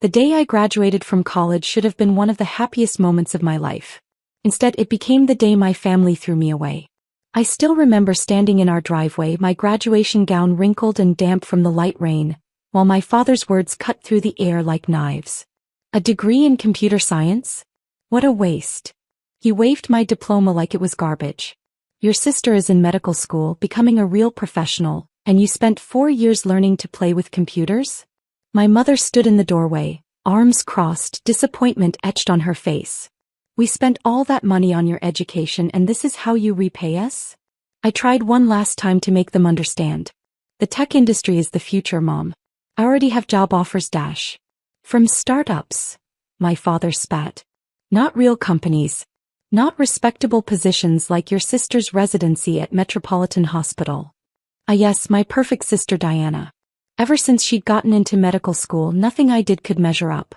The day I graduated from college should have been one of the happiest moments of my life. Instead, it became the day my family threw me away. I still remember standing in our driveway, my graduation gown wrinkled and damp from the light rain, while my father's words cut through the air like knives. A degree in computer science? What a waste. He waved my diploma like it was garbage. Your sister is in medical school, becoming a real professional, and you spent 4 years learning to play with computers? My mother stood in the doorway, arms crossed, disappointment etched on her face. We spent all that money on your education and this is how you repay us? I tried one last time to make them understand. The tech industry is the future, Mom. I already have job offers from startups. My father spat. Not real companies. Not respectable positions like your sister's residency at Metropolitan Hospital. Ah yes, my perfect sister Diana. Ever since she'd gotten into medical school, nothing I did could measure up.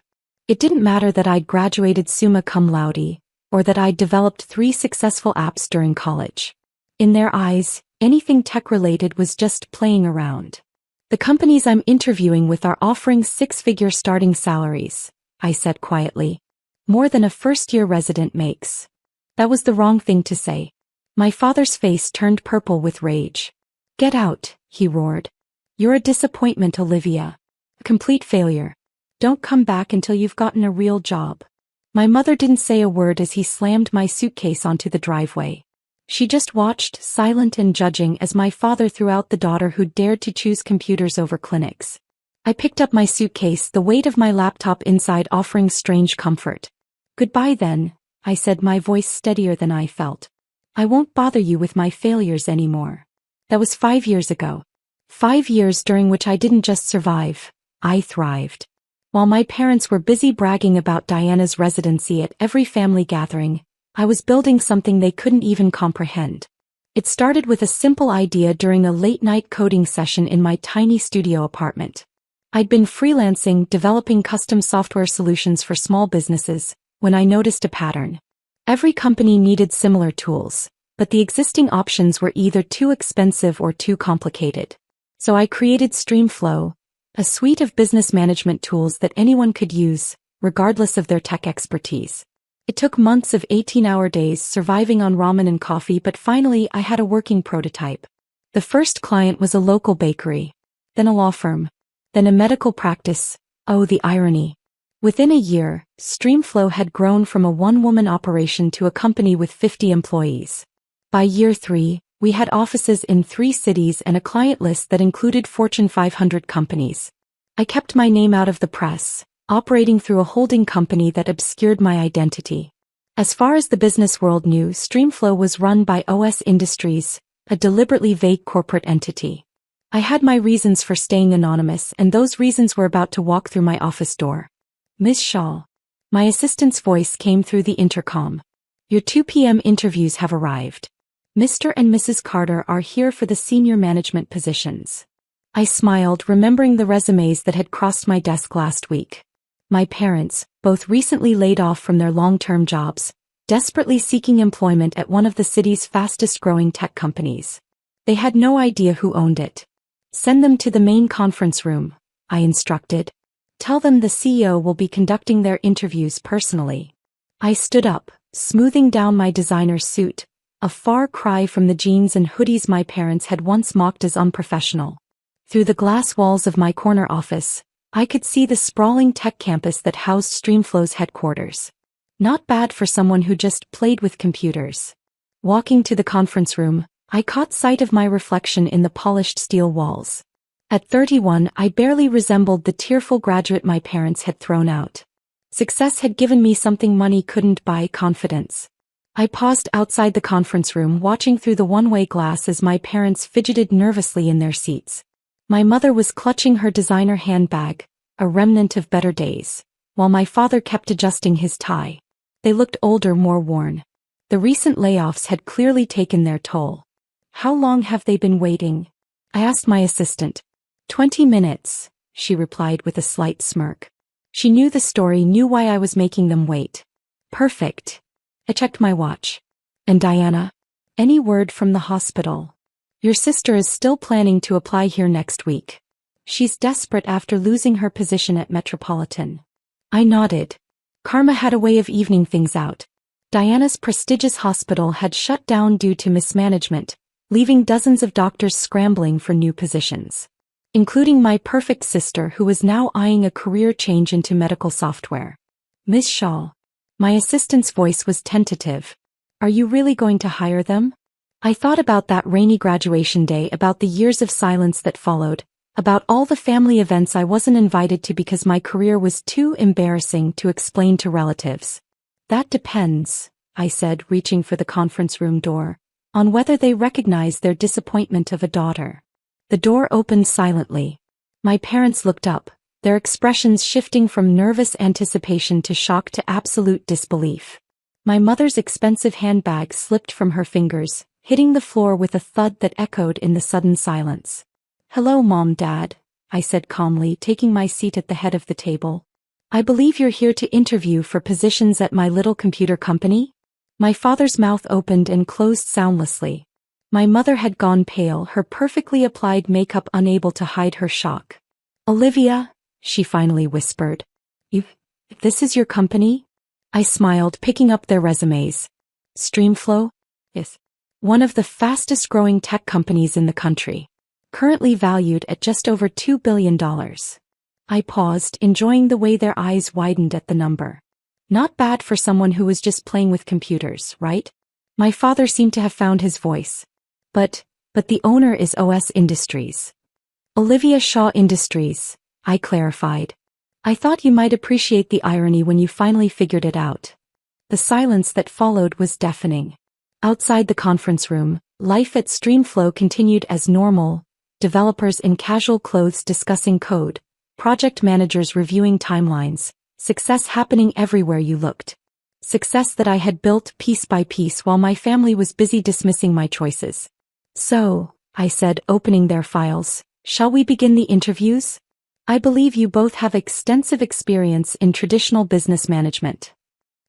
It didn't matter that I'd graduated summa cum laude, or that I'd developed 3 successful apps during college. In their eyes, anything tech-related was just playing around. The companies I'm interviewing with are offering 6-figure starting salaries, I said quietly. More than a first-year resident makes. That was the wrong thing to say. My father's face turned purple with rage. Get out, he roared. You're a disappointment, Olivia. A complete failure. Don't come back until you've gotten a real job. My mother didn't say a word as he slammed my suitcase onto the driveway. She just watched, silent and judging, as my father threw out the daughter who dared to choose computers over clinics. I picked up my suitcase, the weight of my laptop inside offering strange comfort. Goodbye then, I said, my voice steadier than I felt. I won't bother you with my failures anymore. That was 5 years ago. 5 years during which I didn't just survive, I thrived. While my parents were busy bragging about Diana's residency at every family gathering, I was building something they couldn't even comprehend. It started with a simple idea during a late-night coding session in my tiny studio apartment. I'd been freelancing, developing custom software solutions for small businesses, when I noticed a pattern. Every company needed similar tools, but the existing options were either too expensive or too complicated. So I created StreamFlow, a suite of business management tools that anyone could use, regardless of their tech expertise. It took months of 18-hour days surviving on ramen and coffee, but finally I had a working prototype. The first client was a local bakery, then a law firm, then a medical practice. Oh, the irony. Within a year, StreamFlow had grown from a one-woman operation to a company with 50 employees. By year 3, we had offices in 3 cities and a client list that included Fortune 500 companies. I kept my name out of the press, operating through a holding company that obscured my identity. As far as the business world knew, StreamFlow was run by OS Industries, a deliberately vague corporate entity. I had my reasons for staying anonymous, and those reasons were about to walk through my office door. Miss Shaw. My assistant's voice came through the intercom. Your 2 p.m. interviews have arrived. Mr. and Mrs. Carter are here for the senior management positions. I smiled, remembering the resumes that had crossed my desk last week. My parents, both recently laid off from their long-term jobs, desperately seeking employment at one of the city's fastest-growing tech companies. They had no idea who owned it. Send them to the main conference room, I instructed. Tell them the CEO will be conducting their interviews personally. I stood up, smoothing down my designer suit, a far cry from the jeans and hoodies my parents had once mocked as unprofessional. Through the glass walls of my corner office, I could see the sprawling tech campus that housed StreamFlow's headquarters. Not bad for someone who just played with computers. Walking to the conference room, I caught sight of my reflection in the polished steel walls. At 31, I barely resembled the tearful graduate my parents had thrown out. Success had given me something money couldn't buy: confidence. I paused outside the conference room, watching through the one-way glass as my parents fidgeted nervously in their seats. My mother was clutching her designer handbag, a remnant of better days, while my father kept adjusting his tie. They looked older, more worn. The recent layoffs had clearly taken their toll. How long have they been waiting? I asked my assistant. 20 minutes, she replied with a slight smirk. She knew the story, knew why I was making them wait. Perfect. I checked my watch. And Diana? Any word from the hospital? Your sister is still planning to apply here next week. She's desperate after losing her position at Metropolitan. I nodded. Karma had a way of evening things out. Diana's prestigious hospital had shut down due to mismanagement, leaving dozens of doctors scrambling for new positions, including my perfect sister who was now eyeing a career change into medical software. Miss Shaw. My assistant's voice was tentative. Are you really going to hire them? I thought about that rainy graduation day, about the years of silence that followed, about all the family events I wasn't invited to because my career was too embarrassing to explain to relatives. That depends, I said, reaching for the conference room door, on whether they recognize their disappointment of a daughter. The door opened silently. My parents looked up, their expressions shifting from nervous anticipation to shock to absolute disbelief. My mother's expensive handbag slipped from her fingers, hitting the floor with a thud that echoed in the sudden silence. Hello, Mom, Dad, I said calmly, taking my seat at the head of the table. I believe you're here to interview for positions at my little computer company? My father's mouth opened and closed soundlessly. My mother had gone pale, her perfectly applied makeup unable to hide her shock. Olivia, she finally whispered. This is your company? I smiled, picking up their resumes. Streamflow? Yes. One of the fastest growing tech companies in the country. Currently valued at just over $2 billion. I paused, enjoying the way their eyes widened at the number. Not bad for someone who was just playing with computers, right? My father seemed to have found his voice. But the owner is OS Industries. Olivia Shaw Industries, I clarified. I thought you might appreciate the irony when you finally figured it out. The silence that followed was deafening. Outside the conference room, life at Streamflow continued as normal, developers in casual clothes discussing code, project managers reviewing timelines, success happening everywhere you looked. Success that I had built piece by piece while my family was busy dismissing my choices. So, I said, opening their files, shall we begin the interviews? I believe you both have extensive experience in traditional business management.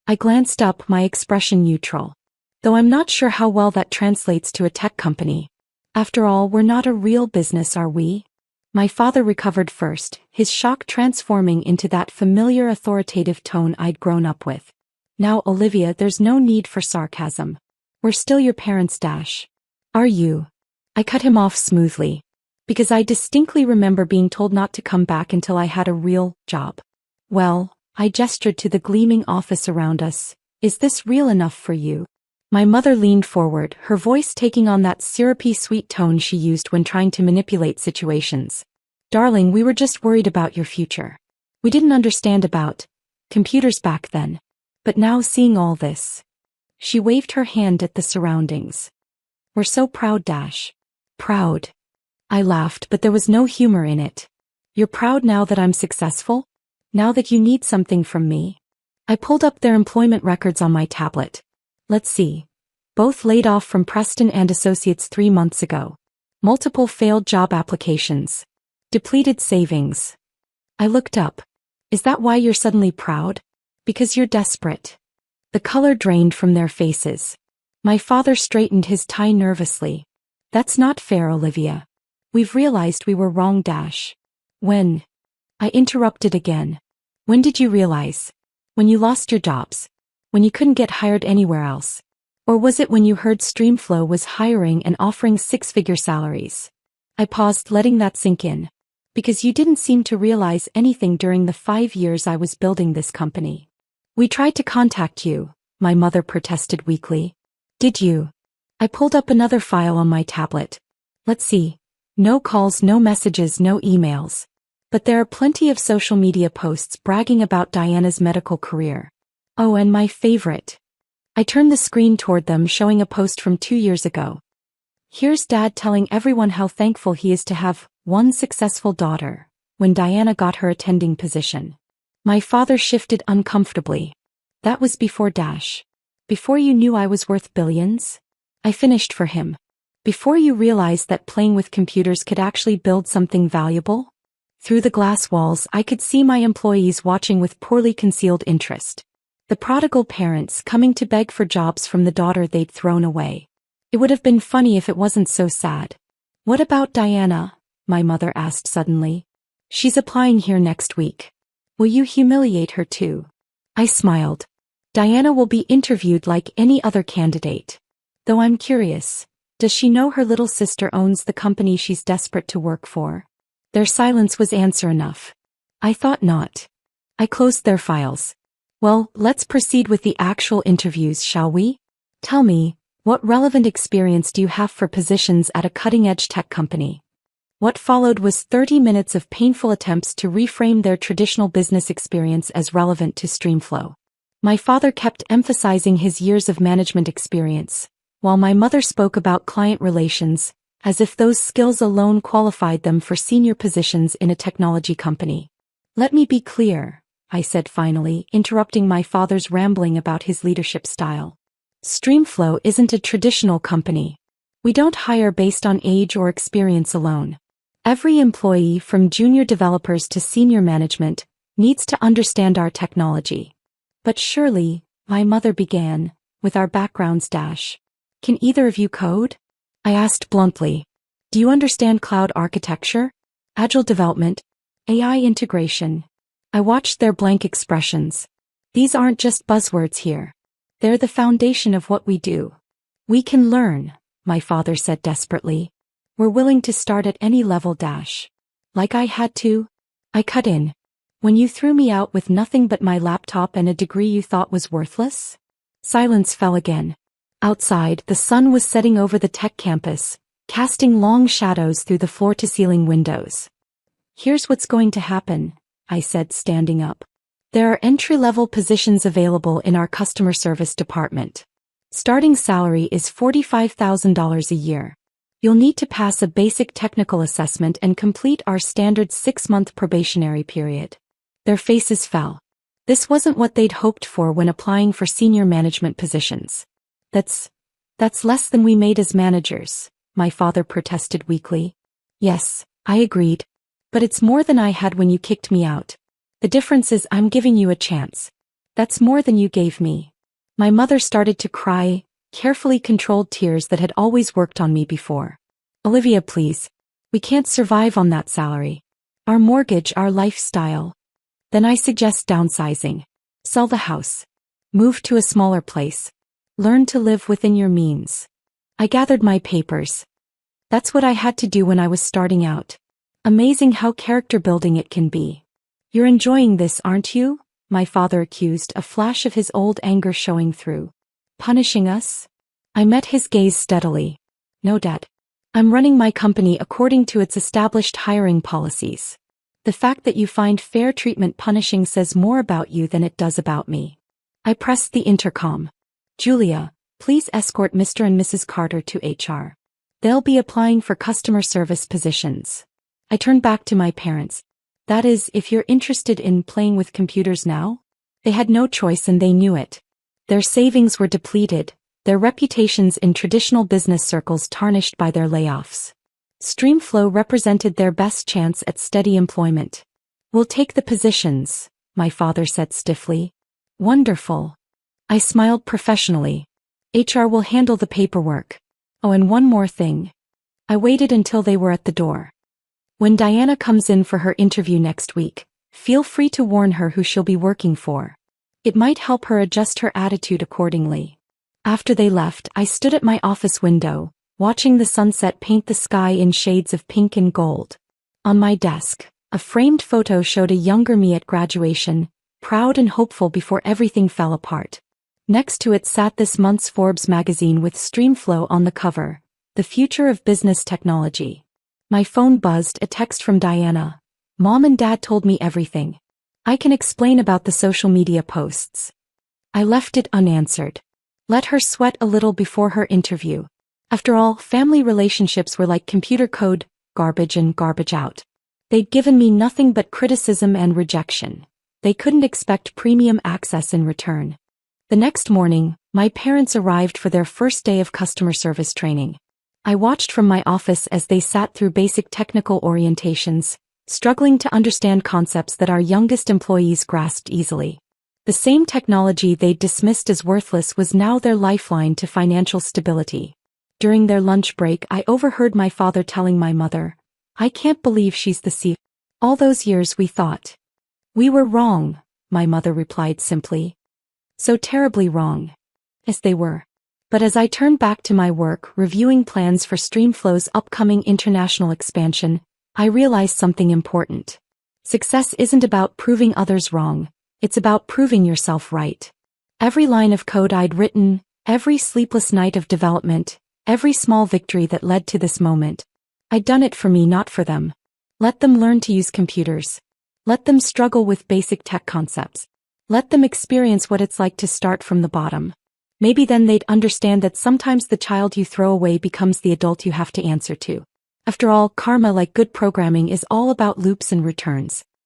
I glanced up, my expression neutral. Though I'm not sure how well that translates to a tech company. After all, we're not a real business, are we? My father recovered first, his shock transforming into that familiar authoritative tone I'd grown up with. Now, Olivia, there's no need for sarcasm. We're still your parents, Dash. Are you? I cut him off smoothly. Because I distinctly remember being told not to come back until I had a real job. Well, I gestured to the gleaming office around us. Is this real enough for you? My mother leaned forward, her voice taking on that syrupy sweet tone she used when trying to manipulate situations. Darling, we were just worried about your future. We didn't understand about computers back then. But now seeing all this. She waved her hand at the surroundings. We're so proud, Dash. Proud. I laughed, but there was no humor in it. You're proud now that I'm successful? Now that you need something from me? I pulled up their employment records on my tablet. Let's see. Both laid off from Preston and Associates 3 months ago. Multiple failed job applications. Depleted savings. I looked up. Is that why you're suddenly proud? Because you're desperate. The color drained from their faces. My father straightened his tie nervously. That's not fair, Olivia. We've realized we were wrong, Dash. When? I interrupted again. When did you realize? When you lost your jobs? When you couldn't get hired anywhere else? Or was it when you heard Streamflow was hiring and offering 6-figure salaries? I paused, letting that sink in. Because you didn't seem to realize anything during the 5 years I was building this company. We tried to contact you, my mother protested weakly. Did you? I pulled up another file on my tablet. Let's see. No calls, no messages, no emails. But there are plenty of social media posts bragging about Diana's medical career. Oh, and my favorite. I turned the screen toward them, showing a post from 2 years ago. Here's Dad telling everyone how thankful he is to have one successful daughter, when Diana got her attending position. My father shifted uncomfortably. That was before Dash. Before you knew I was worth billions? I finished for him. Before you realized that playing with computers could actually build something valuable? Through the glass walls, I could see my employees watching with poorly concealed interest. The prodigal parents coming to beg for jobs from the daughter they'd thrown away. It would have been funny if it wasn't so sad. What about Diana? My mother asked suddenly. She's applying here next week. Will you humiliate her too? I smiled. Diana will be interviewed like any other candidate. Though I'm curious, does she know her little sister owns the company she's desperate to work for? Their silence was answer enough. I thought not. I closed their files. Well, let's proceed with the actual interviews, shall we? Tell me, what relevant experience do you have for positions at a cutting-edge tech company? What followed was 30 minutes of painful attempts to reframe their traditional business experience as relevant to Streamflow. My father kept emphasizing his years of management experience, while my mother spoke about client relations, as if those skills alone qualified them for senior positions in a technology company. Let me be clear, I said finally, interrupting my father's rambling about his leadership style. Streamflow isn't a traditional company. We don't hire based on age or experience alone. Every employee, from junior developers to senior management, needs to understand our technology. But surely, my mother began, with our backgrounds dash. Can either of you code? I asked bluntly. Do you understand cloud architecture? Agile development? AI integration? I watched their blank expressions. These aren't just buzzwords here. They're the foundation of what we do. We can learn, my father said desperately. We're willing to start at any level dash. Like I had to? I cut in. When you threw me out with nothing but my laptop and a degree you thought was worthless? Silence fell again. Outside, the sun was setting over the tech campus, casting long shadows through the floor-to-ceiling windows. Here's what's going to happen, I said, standing up. There are entry-level positions available in our customer service department. Starting salary is $45,000 a year. You'll need to pass a basic technical assessment and complete our standard 6-month probationary period. Their faces fell. This wasn't what they'd hoped for when applying for senior management positions. That's less than we made as managers, my father protested weakly. Yes, I agreed. But it's more than I had when you kicked me out. The difference is I'm giving you a chance. That's more than you gave me. My mother started to cry, carefully controlled tears that had always worked on me before. Olivia, please. We can't survive on that salary. Our mortgage, our lifestyle. Then I suggest downsizing. Sell the house. Move to a smaller place. Learn to live within your means. I gathered my papers. That's what I had to do when I was starting out. Amazing how character building it can be. You're enjoying this, aren't you? My father accused, a flash of his old anger showing through. Punishing us? I met his gaze steadily. No, Dad. I'm running my company according to its established hiring policies. The fact that you find fair treatment punishing says more about you than it does about me. I pressed the intercom. Julia, please escort Mr. and Mrs. Carter to HR. They'll be applying for customer service positions. I turned back to my parents. That is, if you're interested in playing with computers now? They had no choice and they knew it. Their savings were depleted, their reputations in traditional business circles tarnished by their layoffs. Streamflow represented their best chance at steady employment. We'll take the positions, my father said stiffly. Wonderful. I smiled professionally. HR will handle the paperwork. Oh, and one more thing. I waited until they were at the door. When Diana comes in for her interview next week, feel free to warn her who she'll be working for. It might help her adjust her attitude accordingly. After they left, I stood at my office window, watching the sunset paint the sky in shades of pink and gold. On my desk, a framed photo showed a younger me at graduation, proud and hopeful before everything fell apart. Next to it sat this month's Forbes magazine with Streamflow on the cover, the future of business technology. My phone buzzed, a text from Diana. Mom and Dad told me everything. I can explain about the social media posts. I left it unanswered. Let her sweat a little before her interview. After all, family relationships were like computer code, garbage in, garbage out. They'd given me nothing but criticism and rejection. They couldn't expect premium access in return. The next morning, my parents arrived for their first day of customer service training. I watched from my office as they sat through basic technical orientations, struggling to understand concepts that our youngest employees grasped easily. The same technology they'd dismissed as worthless was now their lifeline to financial stability. During their lunch break, I overheard my father telling my mother, "I can't believe she's the C." All those years we thought. We were wrong, my mother replied simply. So terribly wrong. As they were. But as I turned back to my work, reviewing plans for StreamFlow's upcoming international expansion, I realized something important. Success isn't about proving others wrong, it's about proving yourself right. Every line of code I'd written, every sleepless night of development, every small victory that led to this moment, I'd done it for me, not for them. Let them learn to use computers. Let them struggle with basic tech concepts. Let them experience what it's like to start from the bottom. Maybe then they'd understand that sometimes the child you throw away becomes the adult you have to answer to. After all, karma, like good programming, is all about loops and returns.